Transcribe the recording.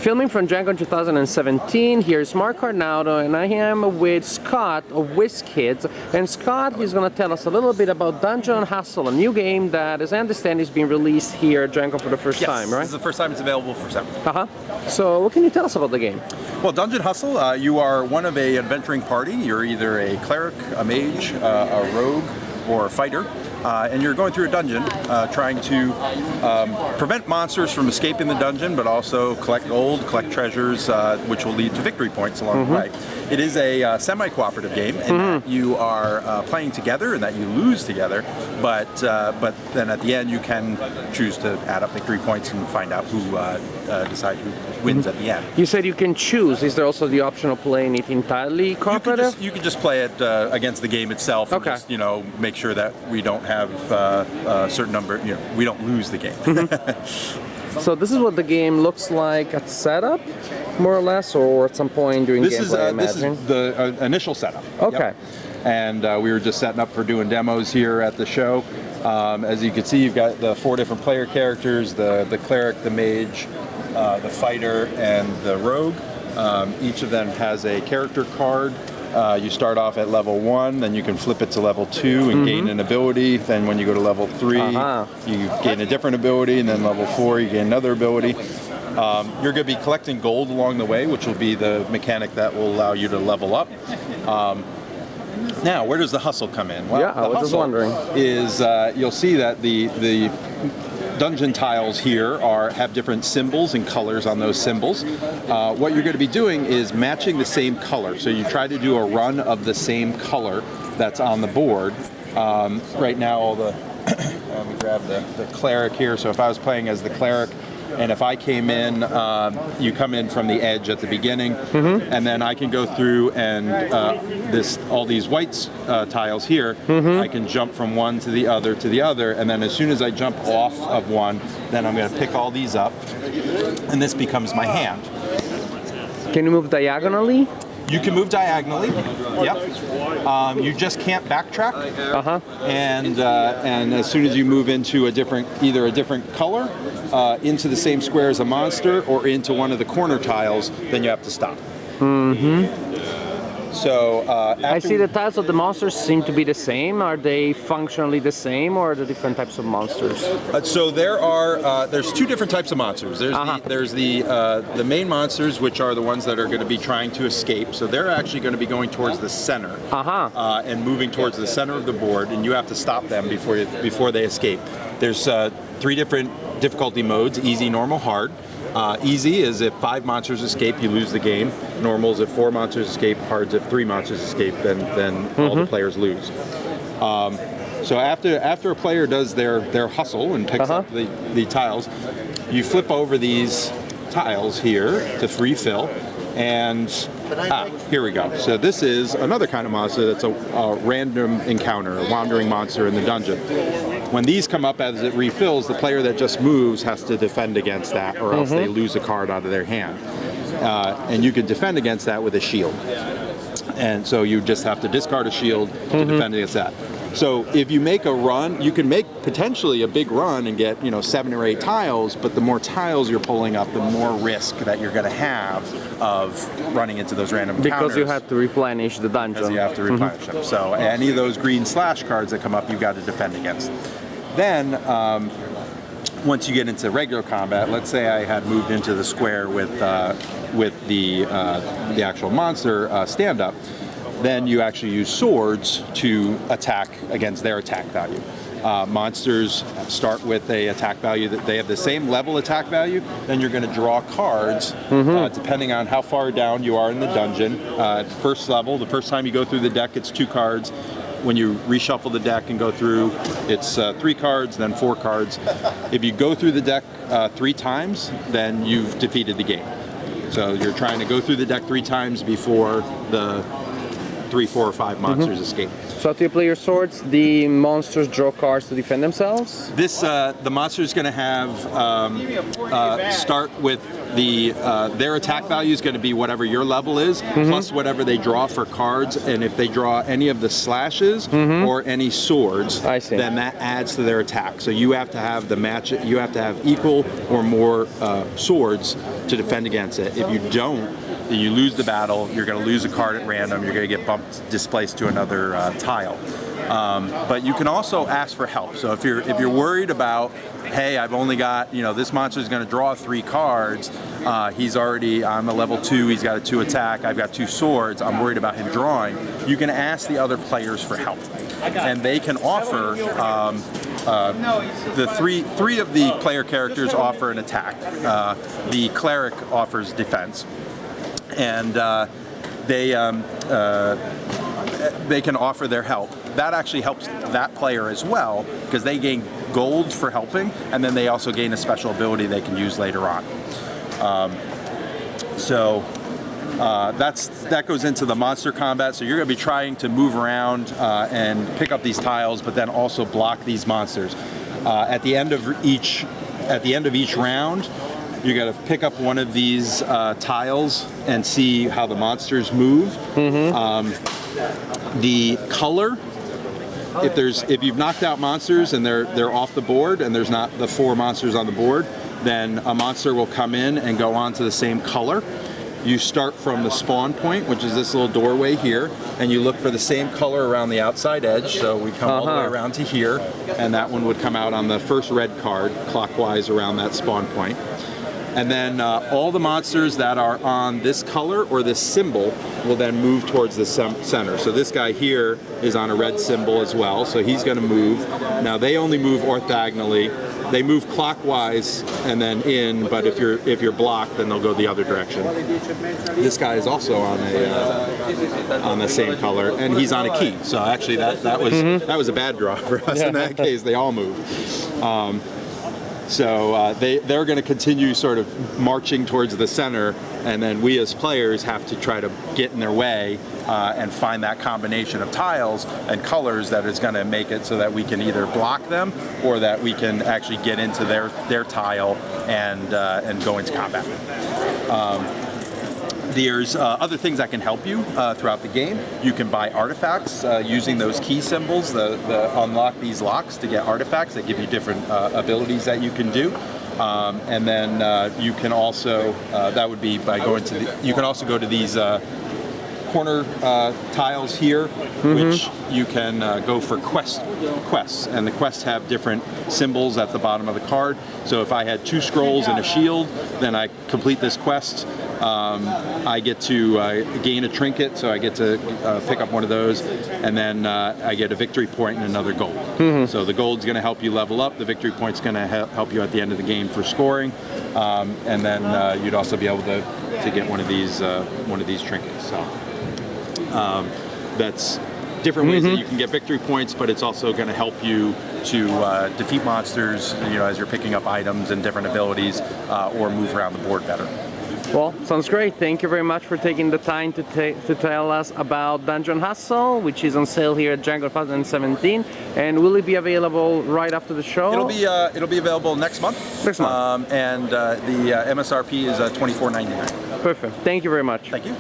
Filming from DragonCon 2017, here's Mark Arnaudo, and I am with Scott of WizKids. And Scott, he's going to tell us a little bit about Dungeon Hustle, a new game that, as I understand, is being released here at DragonCon for the first time, right? This is the first time it's available for several. So, what can you tell us about the game? Well, Dungeon Hustle, you are one of an adventuring party. You're either a cleric, a mage, a rogue, or a fighter. And you're going through a dungeon trying to prevent monsters from escaping the dungeon, but also collect gold, collect treasures, which will lead to victory points along the way. It is a semi-cooperative game in that you are playing together and that you lose together, but then at the end you can choose to add up victory points and find out who decide who wins at the end. You said you can choose. Is there also the option of playing it entirely cooperative? You can just play it against the game itself. And just, make sure that we don't have a certain number. We don't lose the game. So this is what the game looks like at setup, more or less, or at some point during gameplay, This is the initial setup. Okay. Yep. And we were just setting up for doing demos here at the show. As you can see, you've got the 4 different player characters: the cleric, the mage, the fighter, and the rogue. Each of them has a character card. You start off at level 1, then you can flip it to level 2 and gain an ability. Then when you go to level 3, you gain a different ability, and then level 4, you gain another ability. You're going to be collecting gold along the way, which will be the mechanic that will allow you to level up. Now, where does the hustle come in? Well, I was just wondering. Is you'll see that the dungeon tiles here have different symbols and colors on those symbols. What you're going to be doing is matching the same color. So you try to do a run of the same color that's on the board. Right now, let me grab the cleric here. So if I was playing as the cleric, and if I came in, you come in from the edge at the beginning, and then I can go through and all these white tiles here, I can jump from one to the other, and then as soon as I jump off of one, then I'm going to pick all these up, and this becomes my hand. Can you move diagonally? You can move diagonally. Yep. You just can't backtrack. And as soon as you move into either a different color, into the same square as a monster, or into one of the corner tiles, then you have to stop. So I see the tiles of the monsters seem to be the same. Are they functionally the same, or are there different types of monsters? So there's 2 different types of monsters. There's the main monsters, which are the ones that are going to be trying to escape. So they're actually going to be going towards the center and moving towards the center of the board, and you have to stop them before they escape. There's 3 different difficulty modes: easy, normal, hard. Easy is if 5 monsters escape, you lose the game. Normal is if 4 monsters escape. Hard is if 3 monsters escape, then all the players lose. So after a player does their hustle and picks up the tiles, you flip over these tiles here to refill, and here we go. So this is another kind of monster that's a random encounter, a wandering monster in the dungeon. When these come up as it refills, the player that just moves has to defend against that, or else they lose a card out of their hand. And you can defend against that with a shield. And so you just have to discard a shield to defend against that. So if you make a run, you can make potentially a big run and get 7 or 8 tiles, but the more tiles you're pulling up, the more risk that you're going to have of running into those random encounters. Because you have to replenish the dungeon. Because you have to replenish them. So any of those green slash cards that come up, you've got to defend against. Then, once you get into regular combat, let's say I had moved into the square with the actual monster stand-up, then you actually use swords to attack against their attack value. Monsters start with a attack value that they have the same level attack value. Then you're going to draw cards depending on how far down you are in the dungeon. First level, the first time you go through the deck, it's 2 cards. When you reshuffle the deck and go through, it's 3 cards, then 4 cards. If you go through the deck 3 times, then you've defeated the game. So you're trying to go through the deck 3 times before 3, 4, or 5 monsters escape. So after you play your swords, the monsters draw cards to defend themselves? This, the monster is going to have, start with their attack value is going to be whatever your level is, plus whatever they draw for cards, and if they draw any of the slashes or any swords, I see. then that adds to their attack. So you have to have the match, you have to have equal or more swords to defend against it. If you don't, then you lose the battle, you're going to lose a card at random, you're going to get bumped, displaced to another tile. But you can also ask for help. So if you're worried about, hey, I've only got, this monster is going to draw 3 cards. I'm a level 2. He's got a 2 attack. I've got 2 swords. I'm worried about him drawing. You can ask the other players for help, and they can offer. The three of the player characters offer an attack. The cleric offers defense, and they can offer their help. That actually helps that player as well, because they gain gold for helping, and then they also gain a special ability they can use later on. That goes into the monster combat. So you're going to be trying to move around and pick up these tiles, but then also block these monsters. At the end of each round, you got to pick up one of these tiles and see how the monsters move. The color, if you've knocked out monsters and they're off the board and there's not the 4 monsters on the board, then a monster will come in and go on to the same color. You start from the spawn point, which is this little doorway here, and you look for the same color around the outside edge. So we come all the way around to here, and that one would come out on the first red card, clockwise around that spawn point. And then all the monsters that are on this color or this symbol will then move towards the center. So this guy here is on a red symbol as well, so he's going to move. Now they only move orthogonally. They move clockwise and then in, but if you're blocked, then they'll go the other direction. This guy is also on the same color, and he's on a key. So actually, that was a bad draw for us. In that case, they all move. So they're going to continue sort of marching towards the center, and then we as players have to try to get in their way and find that combination of tiles and colors that is going to make it so that we can either block them or that we can actually get into their tile and go into combat. There's other things that can help you throughout the game. You can buy artifacts using those key symbols, unlock these locks to get artifacts that give you different abilities that you can do. And then you can also, that would be by going to you can also go to these corner tiles here, which you can go for quests, and the quests have different symbols at the bottom of the card. So if I had 2 scrolls and a shield, then I complete this quest. I get to gain a trinket, so I get to pick up one of those, and then I get a victory point and another gold. So the gold's going to help you level up, the victory point's going to help you at the end of the game for scoring, and then you'd also be able to get one of these trinkets. So that's different ways that you can get victory points, but it's also going to help you to defeat monsters, as you're picking up items and different abilities, or move around the board better. Well, sounds great. Thank you very much for taking the time to tell us about Dungeon Hustle, which is on sale here at Django 2017. And will it be available right after the show? It'll be available next month. Next month. And the MSRP is $24.99. Perfect. Thank you very much. Thank you.